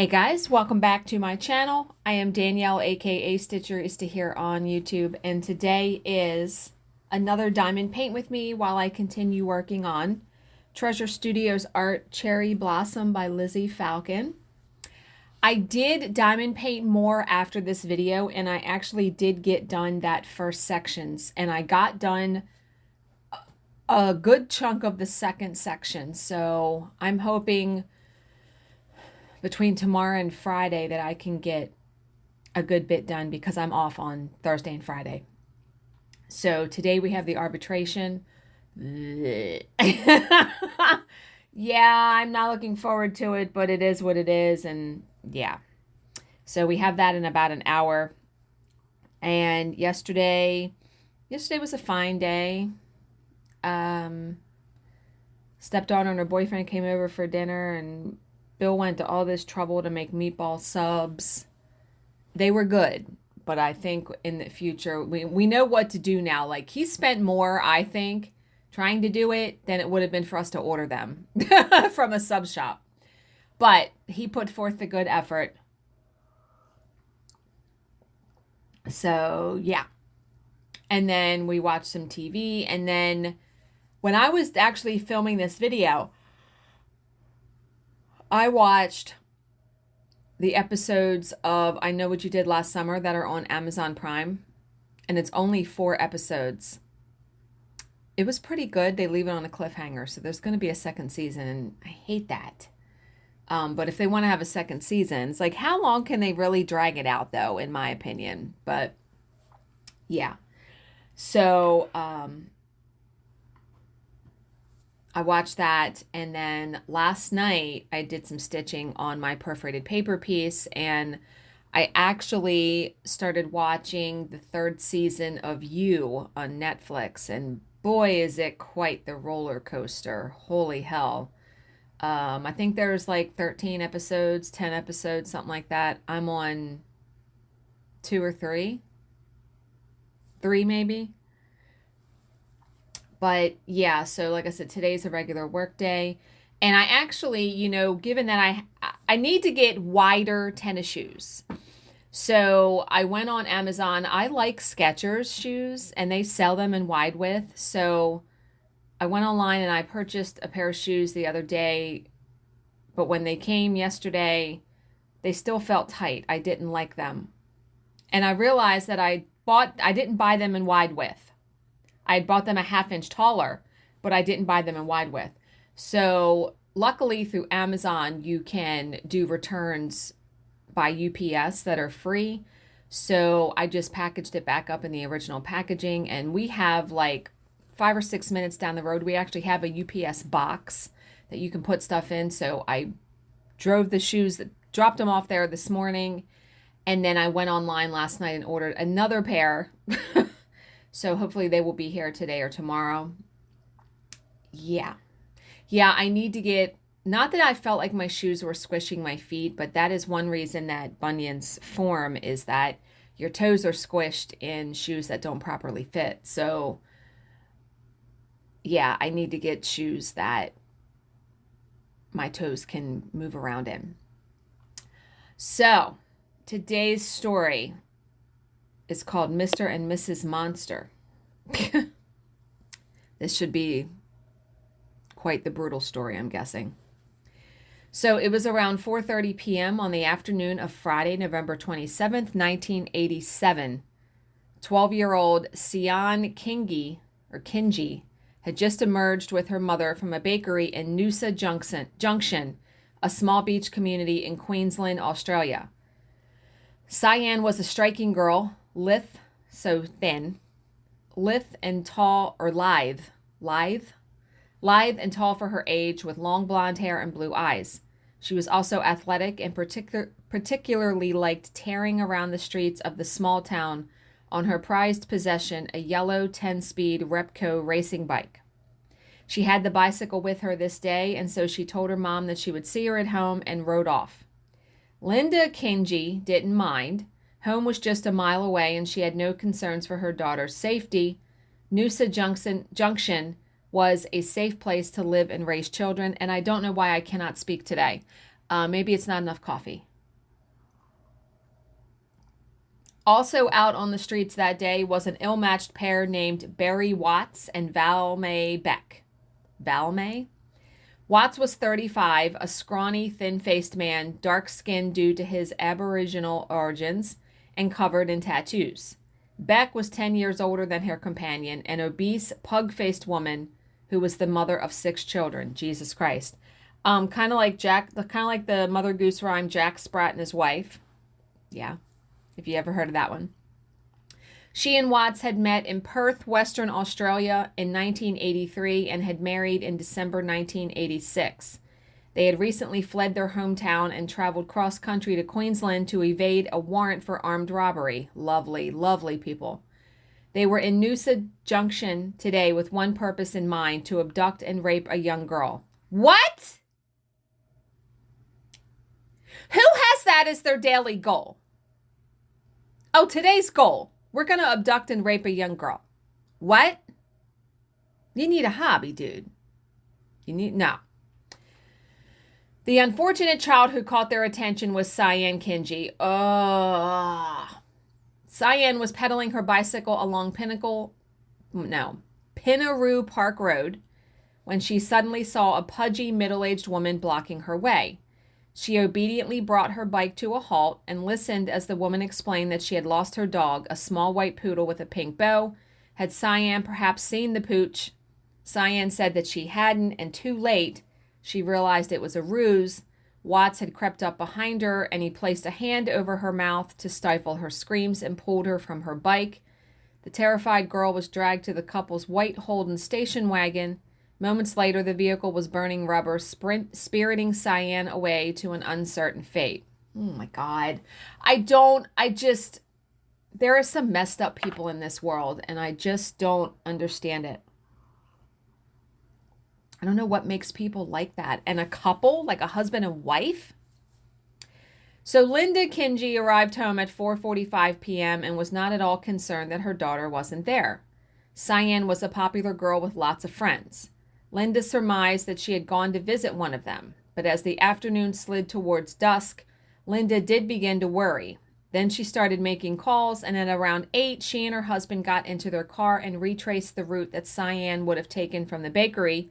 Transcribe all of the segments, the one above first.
Hey guys, welcome back to my channel. I am Danielle, aka Stitcher is to here on YouTube, and today is another diamond paint with me while I continue working on Treasure Studios art Cherry Blossom by Lizzie Falcon. I did diamond paint more after this video, and I actually did get done that first sections, and I got done a good chunk of the second section, so I'm hoping between tomorrow and Friday that I can get a good bit done because I'm off on Thursday and Friday. So today we have the arbitration. Yeah, I'm not looking forward to it, but it is what it is. And yeah, so we have that in about an hour. And yesterday was a fine day. Stepdaughter and her boyfriend came over for dinner, and Bill went to all this trouble to make meatball subs. They were good, but I think in the future, we know what to do now. Like, he spent more, I think, trying to do it than it would have been for us to order them from a sub shop. But he put forth the good effort. So, yeah. And then we watched some TV. And then when I was actually filming this video, I watched the episodes of I Know What You Did Last Summer that are on Amazon Prime, and it's only 4 episodes. It was pretty good. They leave it on a cliffhanger, so there's going to be a second season, and I hate that. But if they want to have a second season, it's like, how long can they really drag it out, though, in my opinion? But, yeah. So, I watched that, and then last night I did some stitching on my perforated paper piece, and I actually started watching the 3rd season of You on Netflix, and boy, is it quite the roller coaster. Holy hell. I think there's like 13 episodes, 10 episodes, something like that. I'm on 2 or 3. 3 maybe. But yeah, so like I said, today's a regular work day. And I actually, given that I need to get wider tennis shoes. So I went on Amazon. I like Skechers shoes, and they sell them in wide width. So I went online and I purchased a pair of shoes the other day. But when they came yesterday, they still felt tight. I didn't like them. And I realized that I didn't buy them in wide width. I had bought them a 1/2 inch taller, but I didn't buy them in wide width. So luckily through Amazon, you can do returns by UPS that are free. So I just packaged it back up in the original packaging, and we have like 5 or 6 minutes down the road, we actually have a UPS box that you can put stuff in. So I drove the shoes, dropped them off there this morning, and then I went online last night and ordered another pair. So hopefully they will be here today or tomorrow. Yeah. Yeah, I need to get, not that I felt like my shoes were squishing my feet, but that is one reason that bunions form, is that your toes are squished in shoes that don't properly fit. So yeah, I need to get shoes that my toes can move around in. So today's story is called Mr. and Mrs. Monster. This should be quite the brutal story, I'm guessing. So it was around 4:30 p.m. on the afternoon of Friday, November 27th, 1987. 12-year-old Cyan Kinji had just emerged with her mother from a bakery in Noosa Junction, a small beach community in Queensland, Australia. Cyan was a striking girl, lithe, so thin, lithe and tall, or lithe and tall for her age, with long blonde hair and blue eyes. She was also athletic and particularly liked tearing around the streets of the small town on her prized possession, a yellow 10-speed Repco racing bike. She had the bicycle with her this day, and so she told her mom that she would see her at home and rode off. Linda Kinji didn't mind. Home was just a mile away, and she had no concerns for her daughter's safety. Noosa Junction was a safe place to live and raise children, and I don't know why I cannot speak today. Maybe it's not enough coffee. Also out on the streets that day was an ill-matched pair named Barry Watts and Valmay Beck. Valmay? Watts was 35, a scrawny, thin-faced man, dark-skinned due to his Aboriginal origins, and covered in tattoos. Beck was 10 years older than her companion, an obese, pug-faced woman who was the mother of 6 children. Jesus Christ. Kind of like the Mother Goose rhyme, Jack Sprat and his wife. Yeah, if you ever heard of that one. She and Watts had met in Perth, Western Australia in 1983 and had married in December 1986. They had recently fled their hometown and traveled cross-country to Queensland to evade a warrant for armed robbery. Lovely, lovely people. They were in Noosa Junction today with one purpose in mind, to abduct and rape a young girl. What? Who has that as their daily goal? Oh, today's goal. We're going to abduct and rape a young girl. What? You need a hobby, dude. No. The unfortunate child who caught their attention was Cyan Kinji. Cyan was pedaling her bicycle along Pinnaroo Park Road when she suddenly saw a pudgy middle-aged woman blocking her way. She obediently brought her bike to a halt and listened as the woman explained that she had lost her dog, a small white poodle with a pink bow. Had Cyan perhaps seen the pooch? Cyan said that she hadn't, and too late, she realized it was a ruse. Watts had crept up behind her, and he placed a hand over her mouth to stifle her screams and pulled her from her bike. The terrified girl was dragged to the couple's white Holden station wagon. Moments later, the vehicle was burning rubber, spiriting Cyan away to an uncertain fate. Oh my God. There are some messed up people in this world, and I just don't understand it. I don't know what makes people like that. And a couple, like a husband and wife? So Linda Kinji arrived home at 4:45 p.m. and was not at all concerned that her daughter wasn't there. Cyan was a popular girl with lots of friends. Linda surmised that she had gone to visit one of them, but as the afternoon slid towards dusk, Linda did begin to worry. Then she started making calls, and at around 8, she and her husband got into their car and retraced the route that Cyan would have taken from the bakery,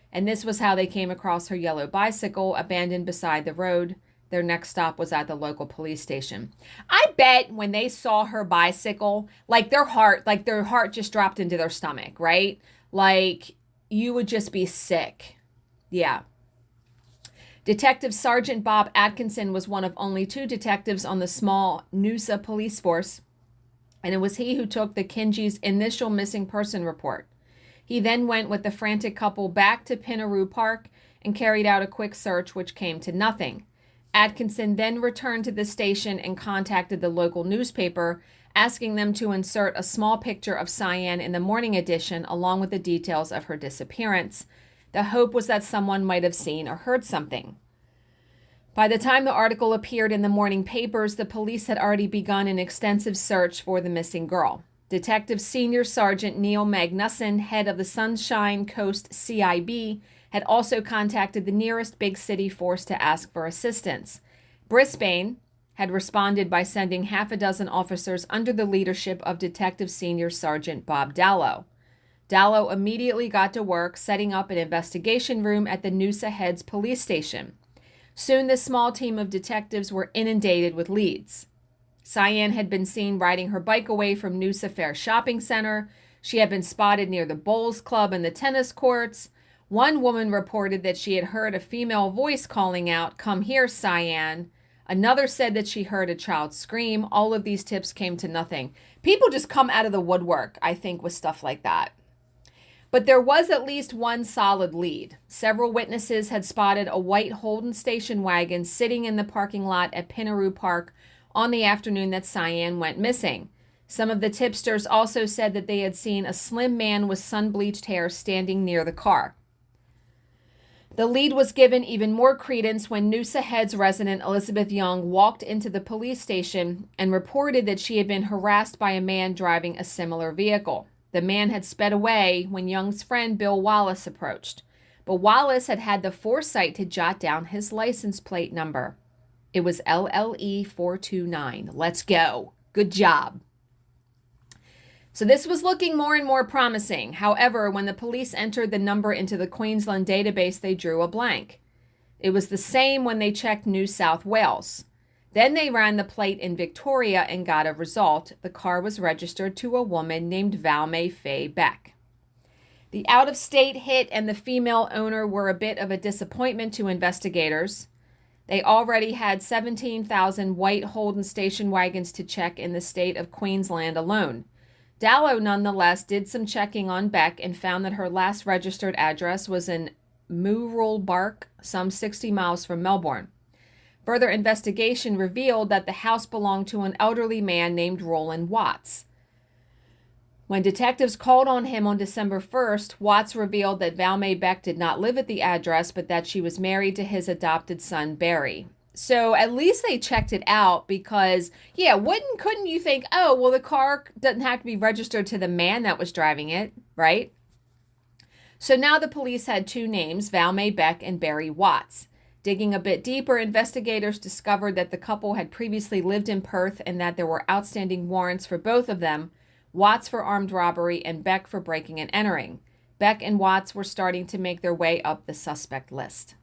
and this was how they came across her yellow bicycle abandoned beside the road. Their next stop was at the local police station. I bet when they saw her bicycle, their heart just dropped into their stomach, right? You would just be sick. Yeah. Detective Sergeant Bob Atkinson was one of only 2 detectives on the small Noosa police force, and it was he who took the Kinji's initial missing person report. He then went with the frantic couple back to Pinnaroo Park and carried out a quick search, which came to nothing. Atkinson then returned to the station and contacted the local newspaper, asking them to insert a small picture of Cyan in the morning edition along with the details of her disappearance. The hope was that someone might have seen or heard something. By the time the article appeared in the morning papers, the police had already begun an extensive search for the missing girl. Detective Senior Sergeant Neil Magnuson, head of the Sunshine Coast CIB, had also contacted the nearest big city force to ask for assistance. Brisbane had responded by sending half a dozen officers under the leadership of Detective Senior Sergeant Bob Dallow. Dallow immediately got to work setting up an investigation room at the Noosa Heads police station. Soon this small team of detectives were inundated with leads. Cyan had been seen riding her bike away from Noosa Fair Shopping Center. She had been spotted near the bowls club and the tennis courts. One woman reported that she had heard a female voice calling out, "Come here, Cyan." Another said that she heard a child scream. All of these tips came to nothing. People just come out of the woodwork, I think, with stuff like that. But there was at least one solid lead. Several witnesses had spotted a white Holden station wagon sitting in the parking lot at Pinnaroo Park on the afternoon that Cyan went missing. Some of the tipsters also said that they had seen a slim man with sun-bleached hair standing near the car. The lead was given even more credence when Noosa Heads resident Elizabeth Young walked into the police station and reported that she had been harassed by a man driving a similar vehicle. The man had sped away when Young's friend Bill Wallace approached, but Wallace had had the foresight to jot down his license plate number. It was LLE 429. Let's go. Good job. So this was looking more and more promising. However, when the police entered the number into the Queensland database, they drew a blank. It was the same when they checked New South Wales. Then they ran the plate in Victoria and got a result. The car was registered to a woman named Valmay Faye Beck. The out-of-state hit and the female owner were a bit of a disappointment to investigators. They already had 17,000 white Holden station wagons to check in the state of Queensland alone. Dallow, nonetheless, did some checking on Beck and found that her last registered address was in Mooroolbark, some 60 miles from Melbourne. Further investigation revealed that the house belonged to an elderly man named Roland Watts. When detectives called on him on December 1st, Watts revealed that Valmay Beck did not live at the address, but that she was married to his adopted son, Barry. So at least they checked it out because, couldn't you think, oh, well, the car doesn't have to be registered to the man that was driving it, right? So now the police had two names, Valmay Beck and Barry Watts. Digging a bit deeper, investigators discovered that the couple had previously lived in Perth and that there were outstanding warrants for both of them, Watts for armed robbery and Beck for breaking and entering. Beck and Watts were starting to make their way up the suspect list.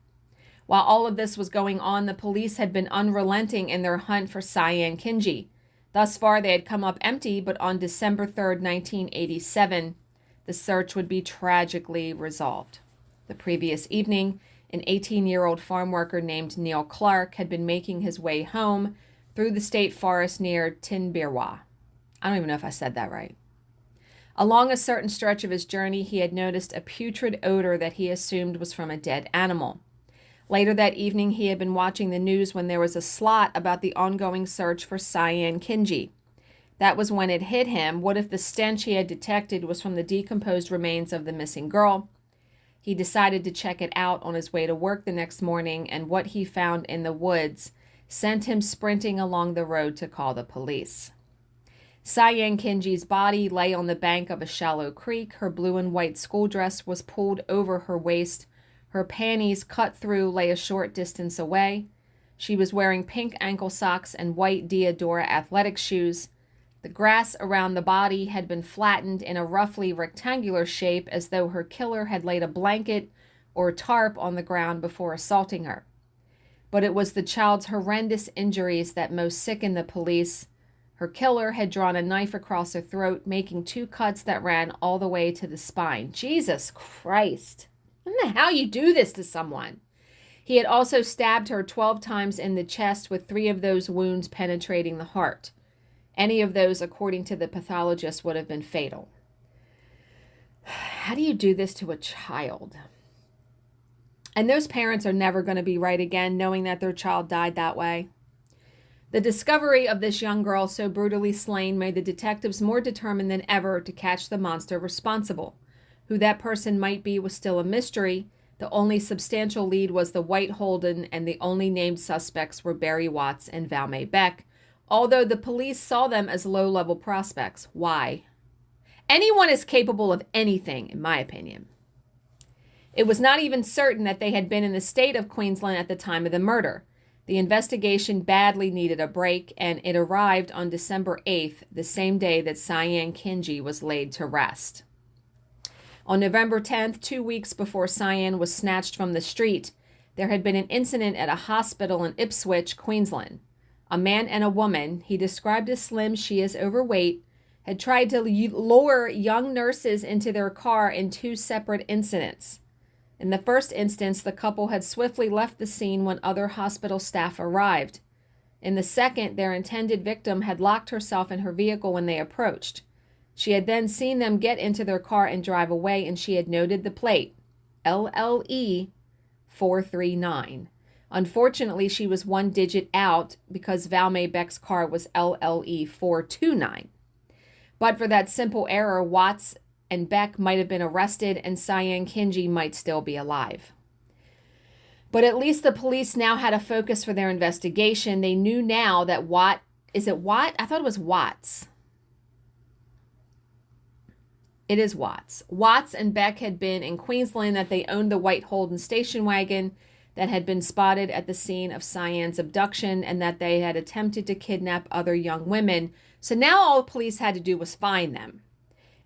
While all of this was going on, the police had been unrelenting in their hunt for Cyan Kinji. Thus far, they had come up empty, but on December 3rd, 1987, the search would be tragically resolved. The previous evening, an 18-year-old farm worker named Neil Clark had been making his way home through the state forest near Tinbirwa. I don't even know if I said that right. Along a certain stretch of his journey, he had noticed a putrid odor that he assumed was from a dead animal. Later that evening, he had been watching the news when there was a slot about the ongoing search for Cyan Kinji. That was when it hit him. What if the stench he had detected was from the decomposed remains of the missing girl? He decided to check it out on his way to work the next morning, and what he found in the woods sent him sprinting along the road to call the police. Cyan Kinji's body lay on the bank of a shallow creek. Her blue and white school dress was pulled over her waist. Her panties, cut through, lay a short distance away. She was wearing pink ankle socks and white Diadora athletic shoes. The grass around the body had been flattened in a roughly rectangular shape, as though her killer had laid a blanket or tarp on the ground before assaulting her. But it was the child's horrendous injuries that most sickened the police. Her killer had drawn a knife across her throat, making 2 cuts that ran all the way to the spine. Jesus Christ. I don't know how you do this to someone. He had also stabbed her 12 times in the chest, with 3 of those wounds penetrating the heart. Any of those, according to the pathologist, would have been fatal. How do you do this to a child? And those parents are never going to be right again, knowing that their child died that way. The discovery of this young girl so brutally slain made the detectives more determined than ever to catch the monster responsible. Who that person might be was still a mystery. The only substantial lead was the white Holden, and the only named suspects were Barry Watts and Valmay Beck, although the police saw them as low-level prospects. Why? Anyone is capable of anything, in my opinion. It was not even certain that they had been in the state of Queensland at the time of the murder. The investigation badly needed a break, and it arrived on December 8th, the same day that Cyan Kinji was laid to rest. On November 10th, 2 weeks before Cyan was snatched from the street, there had been an incident at a hospital in Ipswich, Queensland. A man and a woman, he described as slim, she as overweight, had tried to lure young nurses into their car in 2 separate incidents. In the first instance, the couple had swiftly left the scene when other hospital staff arrived. In the second, their intended victim had locked herself in her vehicle when they approached. She had then seen them get into their car and drive away, and she had noted the plate, LLE 439. Unfortunately, she was 1 digit out because Valmay Beck's car was LLE 429. But for that simple error, Watts and Beck might have been arrested, and Cyan Kinji might still be alive. But at least the police now had a focus for their investigation. They knew now that is it Watt? I thought it was Watts. It is Watts. Watts and Beck had been in Queensland, that they owned the white Holden station wagon that had been spotted at the scene of Cyan's abduction, and that they had attempted to kidnap other young women So now all the police had to do was find them.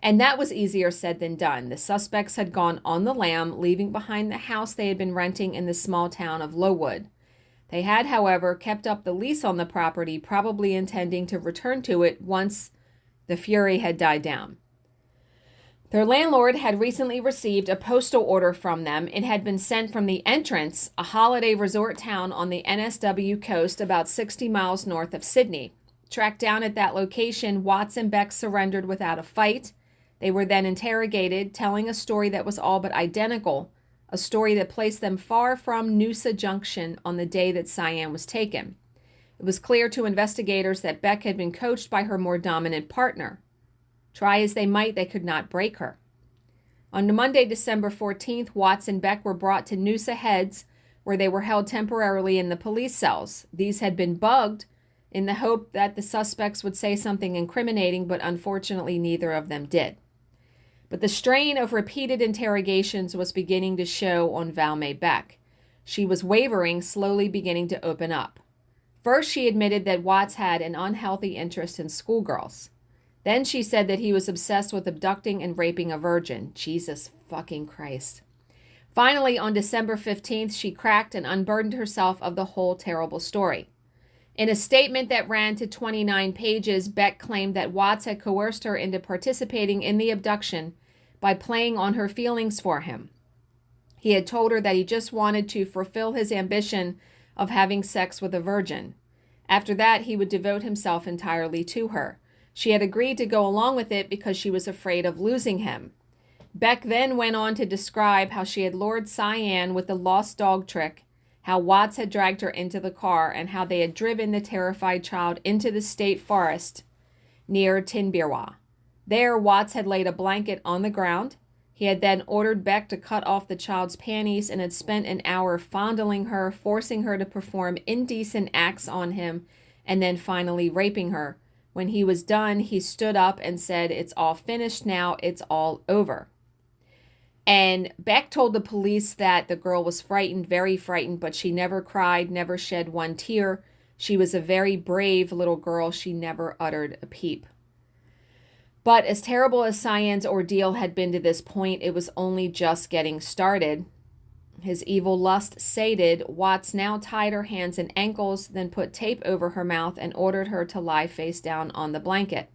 And that was easier said than done. The suspects had gone on the lam, leaving behind the house they had been renting in the small town of Lowood. They had, however, kept up the lease on the property, probably intending to return to it once the fury had died down. Their landlord had recently received a postal order from them. It had been sent from the Entrance, a holiday resort town on the NSW coast about 60 miles north of Sydney. Tracked down at that location, Watts and Beck surrendered without a fight. They were then interrogated, telling a story that was all but identical, a story that placed them far from Noosa Junction on the day that Cyan was taken. It was clear to investigators that Beck had been coached by her more dominant partner. Try as they might, they could not break her. On Monday, December 14th, Watts and Beck were brought to Noosa Heads, where they were held temporarily in the police cells. These had been bugged in the hope that the suspects would say something incriminating, but unfortunately neither of them did. But the strain of repeated interrogations was beginning to show on Valmay Beck. She was wavering, slowly beginning to open up. First, she admitted that Watts had an unhealthy interest in schoolgirls. Then she said that he was obsessed with abducting and raping a virgin. Jesus fucking Christ. Finally, on December 15th, she cracked and unburdened herself of the whole terrible story. In a statement that ran to 29 pages, Beck claimed that Watts had coerced her into participating in the abduction by playing on her feelings for him. He had told her that he just wanted to fulfill his ambition of having sex with a virgin. After that, he would devote himself entirely to her. She had agreed to go along with it because she was afraid of losing him. Beck then went on to describe how she had lured Cyan with the lost dog trick, how Watts had dragged her into the car, and how they had driven the terrified child into the state forest near Tinbirwa. There, Watts had laid a blanket on the ground. He had then ordered Beck to cut off the child's panties and had spent an hour fondling her, forcing her to perform indecent acts on him, and then finally raping her. When he was done, he stood up and said, "It's all finished now, it's all over." And Beck told the police that the girl was frightened, very frightened, but she never cried, never shed one tear. She was a very brave little girl. She never uttered a peep. But as terrible as Cyan's ordeal had been to this point, it was only just getting started. His evil lust sated, Watts now tied her hands and ankles, then put tape over her mouth and ordered her to lie face down on the blanket.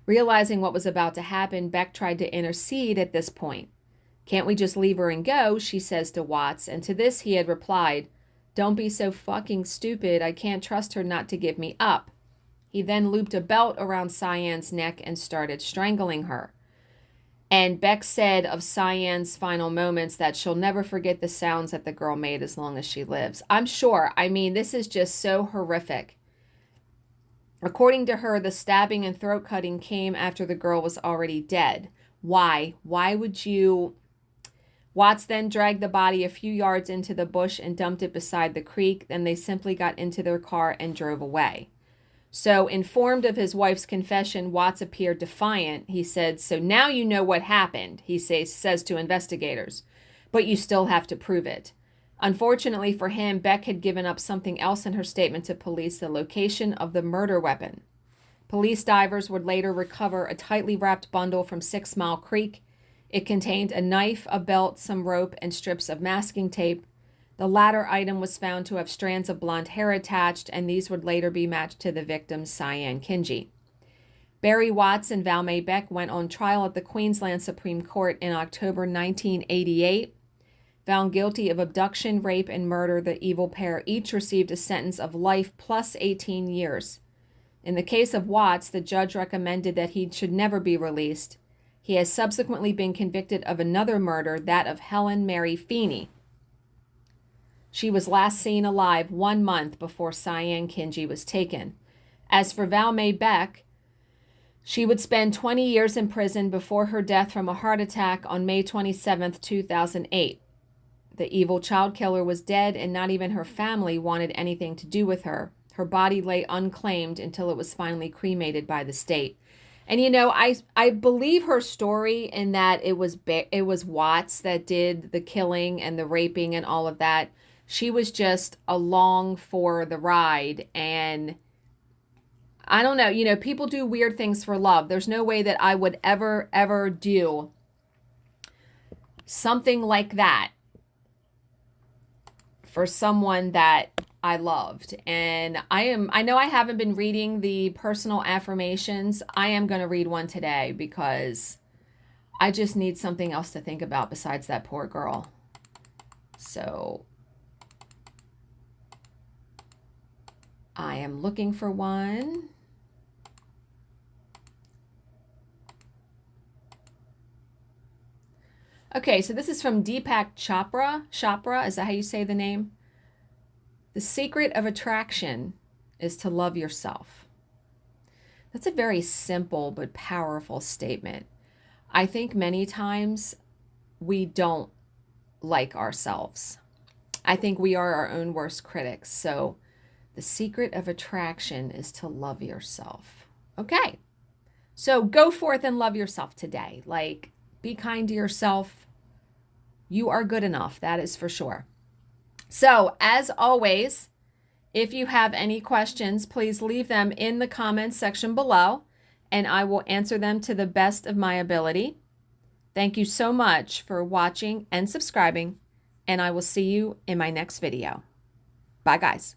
Realizing what was about to happen, Beck tried to intercede at this point. "Can't we just leave her and go?" she says to Watts, and to this he had replied, "Don't be so fucking stupid. I can't trust her not to give me up." He then looped a belt around Cyan's neck and started strangling her. And Beck said of Cyan's final moments that she'll never forget the sounds that the girl made as long as she lives. I'm sure. I mean, this is just so horrific. According to her, the stabbing and throat cutting came after the girl was already dead. Why? Why would you... Watts then dragged the body a few yards into the bush and dumped it beside the creek. Then they simply got into their car and drove away. So, informed of his wife's confession, Watts appeared defiant. He said, "So now you know what happened," he says to investigators, "but you still have to prove it." Unfortunately for him, Beck had given up something else in her statement to police, the location of the murder weapon. Police divers would later recover a tightly wrapped bundle from 6 Mile Creek. It contained a knife, a belt, some rope, and strips of masking tape. The latter item was found to have strands of blonde hair attached, and these would later be matched to the victim's Cyan Kinji. Barry Watts and Valmay Beck went on trial at the Queensland Supreme Court in October 1988. Found guilty of abduction, rape, and murder, the evil pair each received a sentence of life plus 18 years. In the case of Watts, the judge recommended that he should never be released. He has subsequently been convicted of another murder, that of Helen Mary Feeney. She was last seen alive 1 month before Cyan Kinji was taken. As for Valmay Beck, she would spend 20 years in prison before her death from a heart attack on May 27, 2008. The evil child killer was dead, and not even her family wanted anything to do with her. Her body lay unclaimed until it was finally cremated by the state. And you know, I believe her story in that it was Watts that did the killing and the raping and all of that. She was just along for the ride, and I don't know. You know, people do weird things for love. There's no way that I would ever do something like that for someone that I loved. And I know I haven't been reading the personal affirmations. I am going to read one today because I just need something else to think about besides that poor girl. So I am looking for one. Okay, so this is from Deepak Chopra. Chopra, is that how you say the name? The secret of attraction is to love yourself. That's a very simple but powerful statement. I think many times we don't like ourselves. I think we are our own worst critics. So the secret of attraction is to love yourself. Okay, so go forth and love yourself today. Like, be kind to yourself. You are good enough, that is for sure. So, as always, if you have any questions, please leave them in the comments section below, and I will answer them to the best of my ability. Thank you so much for watching and subscribing, and I will see you in my next video. Bye, guys.